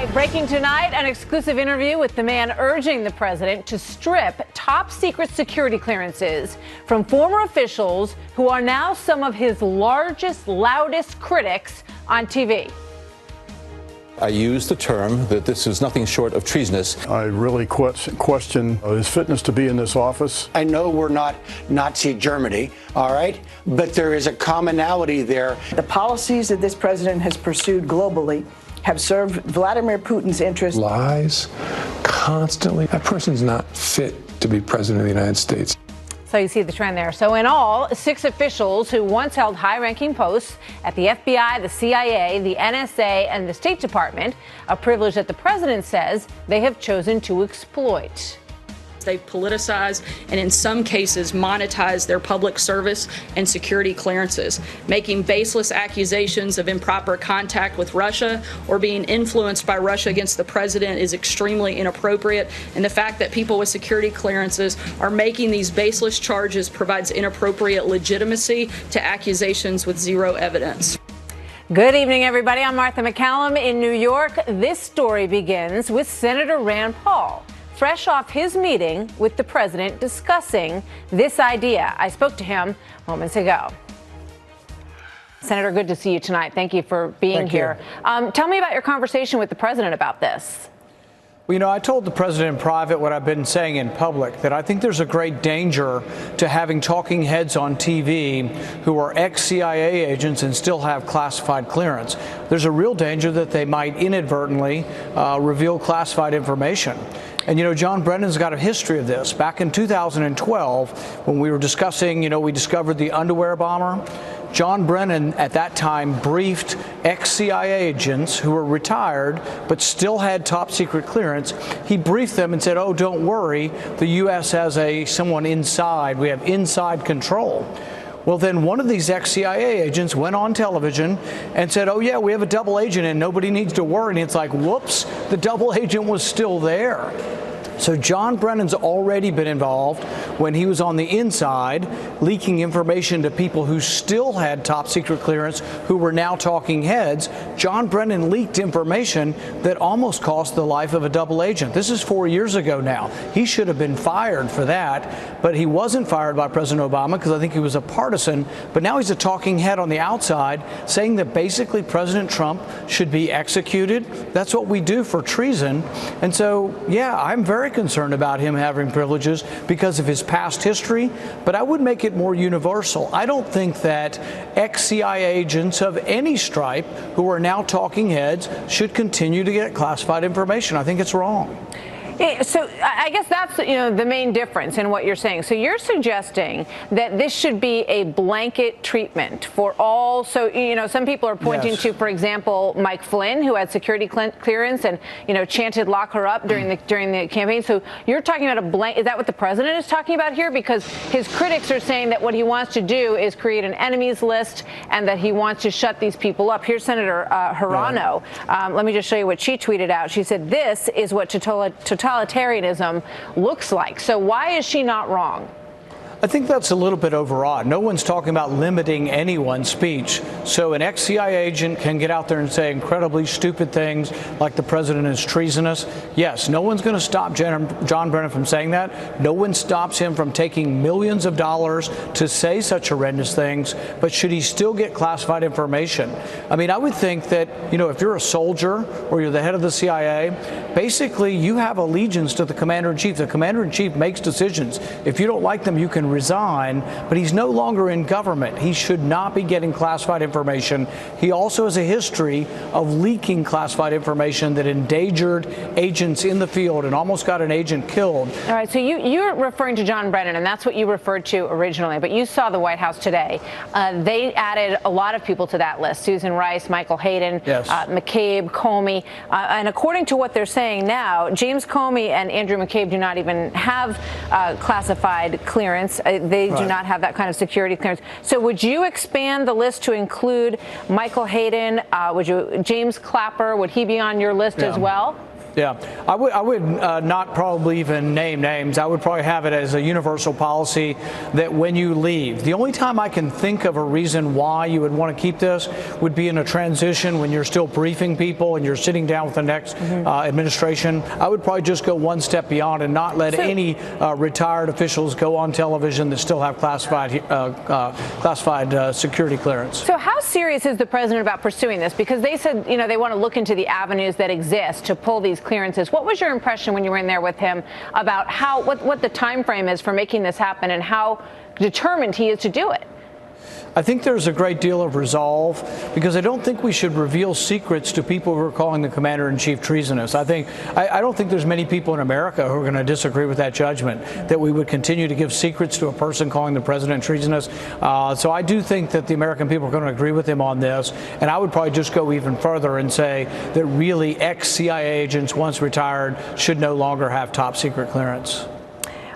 right, breaking tonight, an exclusive interview with the man urging the president to strip top secret security clearances from former officials who are now some of his largest, loudest critics on TV. I use the term that this is nothing short of treasonous. I really question his fitness to be in this office. I know we're not Nazi Germany, all right, but there is a commonality there. The policies that this president has pursued globally have served Vladimir Putin's interests. Lies constantly. That person's not fit to be president of the United States. So you see the trend there. So in all, 6 officials who once held high-ranking posts at the FBI, the CIA, the NSA, and the State Department, a privilege that the president says they have chosen to exploit. They've politicized and in some cases monetized their public service and security clearances. Making baseless accusations of improper contact with Russia or being influenced by Russia against the president is extremely inappropriate. And the fact that people with security clearances are making these baseless charges provides inappropriate legitimacy to accusations with zero evidence. Good evening, everybody. I'm Martha McCallum in New York. This story begins with Senator Rand Paul, fresh off his meeting with the president discussing this idea. I spoke to him moments ago. Senator, good to see you tonight. Thank you for being here. Tell me about your conversation with the president about this. Well, you know, I told the president in private what I've been saying in public, that I think there's a great danger to having talking heads on TV who are ex-CIA agents and still have classified clearance. There's a real danger that they might inadvertently reveal classified information. And, you know, John Brennan's got a history of this. Back in 2012, when we were discussing, you know, we discovered the underwear bomber, John Brennan at that time briefed ex-CIA agents who were retired but still had top secret clearance. He briefed them and said, oh, don't worry, the U.S. has someone inside. We have inside control. Well, then one of these ex-CIA agents went on television and said, oh, yeah, we have a double agent and nobody needs to worry. And it's like, whoops, the double agent was still there. So John Brennan's already been involved when he was on the inside, leaking information to people who still had top secret clearance, who were now talking heads. John Brennan leaked information that almost cost the life of a double agent. This is 4 years ago now. He should have been fired for that, but he wasn't fired by President Obama because I think he was a partisan. But now he's a talking head on the outside saying that basically President Trump should be executed. That's what we do for treason. And so, yeah, I'm very concerned about him having privileges because of his past history, but I would make it more universal. I don't think that ex-CIA agents of any stripe who are now talking heads should continue to get classified information. I think it's wrong. So I guess that's, you know, the main difference in what you're saying. So you're suggesting that this should be a blanket treatment for all. So, you know, some people are pointing to, for example, Mike Flynn, who had security clearance and, you know, chanted "lock her up" during the campaign. So you're talking about a blank. Is that what the president is talking about here? Because his critics are saying that what he wants to do is create an enemies list and that he wants to shut these people up. Here's Senator Hirano. Let me just show you what she tweeted out. She said, "This is what totalitarianism looks like." So why is she not wrong? I think that's a little bit overwrought. No one's talking about limiting anyone's speech. So an ex-CIA agent can get out there and say incredibly stupid things like the president is treasonous. Yes, no one's going to stop John Brennan from saying that. No one stops him from taking millions of dollars to say such horrendous things. But should he still get classified information? I mean, I would think that, you know, if you're a soldier or you're the head of the CIA, basically you have allegiance to the commander-in-chief. The commander-in-chief makes decisions. If you don't like them, you can resign, but he's no longer in government. He should not be getting classified information. He also has a history of leaking classified information that endangered agents in the field and almost got an agent killed. All right, so you're referring to John Brennan, and that's what you referred to originally, but you saw the White House today. They added a lot of people to that list: Susan Rice, Michael Hayden, McCabe, Comey, and according to what they're saying now, James Comey and Andrew McCabe do not even have classified clearance. They do not have that kind of security clearance. So would you expand the list to include Michael Hayden? James Clapper, would he be on your list as well? Yeah, I would not probably even name names. I would probably have it as a universal policy that when you leave, the only time I can think of a reason why you would want to keep this would be in a transition when you're still briefing people and you're sitting down with the next administration. I would probably just go one step beyond and not let any retired officials go on television that still have classified security clearance. So how serious is the president about pursuing this? Because they said, you know, they want to look into the avenues that exist to pull these clearances. What was your impression when you were in there with him about what the time frame is for making this happen and how determined he is to do it? I think there's a great deal of resolve because I don't think we should reveal secrets to people who are calling the commander-in-chief treasonous. I don't think there's many people in America who are going to disagree with that judgment, that we would continue to give secrets to a person calling the president treasonous. So I do think that the American people are going to agree with him on this. And I would probably just go even further and say that really ex-CIA agents, once retired, should no longer have top secret clearance.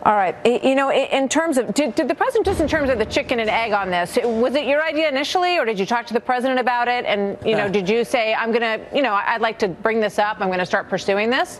All right. You know, in terms of, did the president, just in terms of the chicken and egg on this, was it your idea initially, or did you talk to the president about it? And, you know, did you say, I'm going to, you know, I'd like to bring this up, I'm going to start pursuing this?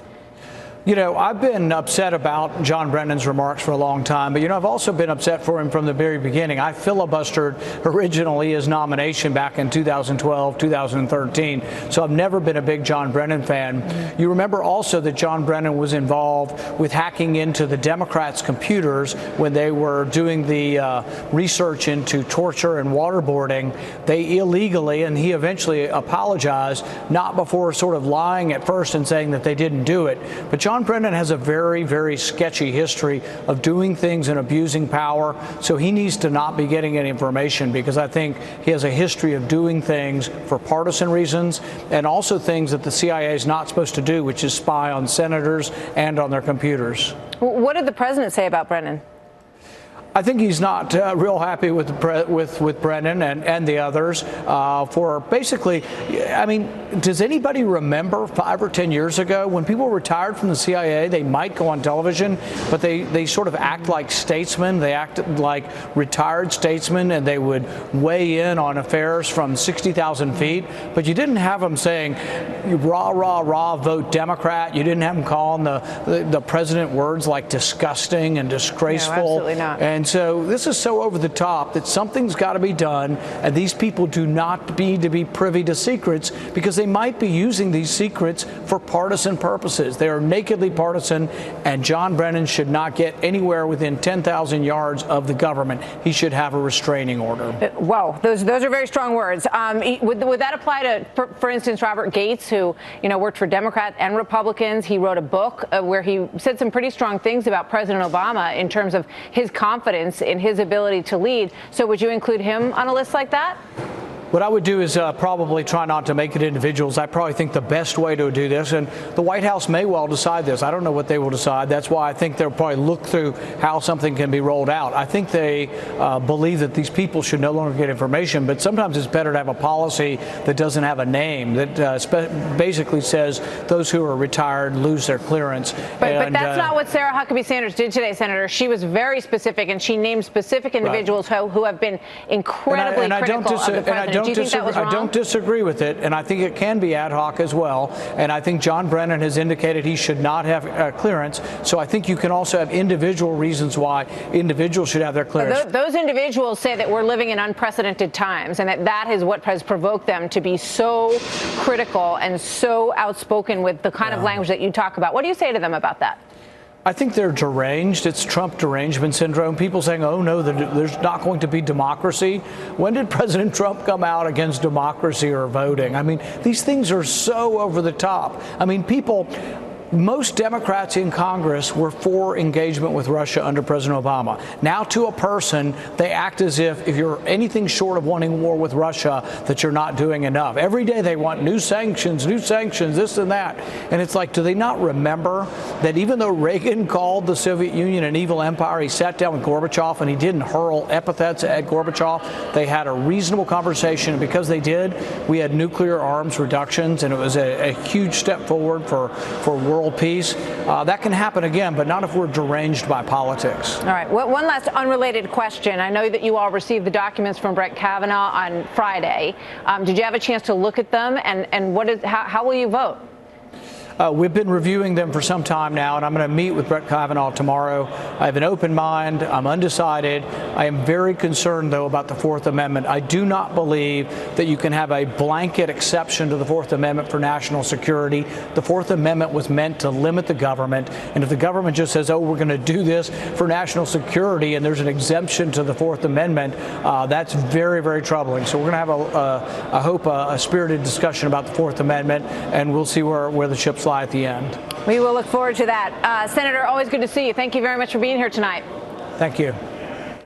You know, I've been upset about John Brennan's remarks for a long time, but, you know, I've also been upset for him from the very beginning. I filibustered originally his nomination back in 2012, 2013, so I've never been a big John Brennan fan. You remember also that John Brennan was involved with hacking into the Democrats' computers when they were doing the research into torture and waterboarding. They illegally, and he eventually apologized, not before sort of lying at first and saying that they didn't do it. But John Brennan has a very, very sketchy history of doing things and abusing power, so he needs to not be getting any information because I think he has a history of doing things for partisan reasons and also things that the CIA is not supposed to do, which is spy on senators and on their computers. What did the president say about Brennan? I think he's not real happy with Brennan and the others for basically, I mean, does anybody remember 5 or 10 years ago when people retired from the CIA, they might go on television, but they sort of act like statesmen. They acted like retired statesmen and they would weigh in on affairs from 60,000 feet. But you didn't have them saying, rah, rah, rah, vote Democrat. You didn't have them calling the president words like disgusting and disgraceful. No, absolutely not. And so this is so over the top that something's got to be done, and these people do not need to be privy to secrets because they might be using these secrets for partisan purposes. They are nakedly partisan, and John Brennan should not get anywhere within 10,000 yards of the government. He should have a restraining order. Wow, those are very strong words. Would that apply to, for instance, Robert Gates, who, you know, worked for Democrats and Republicans? He wrote a book where he said some pretty strong things about President Obama in terms of his confidence in his ability to lead. So would you include him on a list like that? What I would do is probably try not to make it individuals. I probably think the best way to do this, and the White House may well decide this. I don't know what they will decide. That's why I think they'll probably look through how something can be rolled out. I think they believe that these people should no longer get information, but sometimes it's better to have a policy that doesn't have a name, that basically says those who are retired lose their clearance. But that's not what Sarah Huckabee Sanders did today, Senator. She was very specific, and she named specific individuals who have been incredibly critical of the president. I don't disagree with it, and I think it can be ad hoc as well. And I think John Brennan has indicated he should not have clearance. So I think you can also have individual reasons why individuals should have their clearance. Those individuals say that we're living in unprecedented times, and that is what has provoked them to be so critical and so outspoken with the kind of language that you talk about. What do you say to them about that? I think they're deranged. It's Trump derangement syndrome. People saying, oh, no, there's not going to be democracy. When did President Trump come out against democracy or voting? I mean, these things are so over the top. I mean, most Democrats in Congress were for engagement with Russia under President Obama. Now, to a person, they act as if you're anything short of wanting war with Russia, that you're not doing enough. Every day they want new sanctions, this and that. And it's like, do they not remember that even though Reagan called the Soviet Union an evil empire, he sat down with Gorbachev and he didn't hurl epithets at Gorbachev. They had a reasonable conversation. And because they did, we had nuclear arms reductions, and it was a huge step forward for world peace. That can happen again, but not if we're deranged by politics. All right. Well, one last unrelated question. I know that you all received the documents from Brett Kavanaugh on Friday. Did you have a chance to look at them? And how will you vote? We've been reviewing them for some time now, and I'm going to meet with Brett Kavanaugh tomorrow. I have an open mind. I'm undecided. I am very concerned, though, about the Fourth Amendment. I do not believe that you can have a blanket exception to the Fourth Amendment for national security. The Fourth Amendment was meant to limit the government, and if the government just says, oh, we're going to do this for national security, and there's an exemption to the Fourth Amendment, that's very, very troubling. So we're going to have, I hope, a spirited discussion about the Fourth Amendment, and we'll see where the chips lie at the end. We will look forward to that. Senator, always good to see you. Thank you very much for being here tonight. Thank you.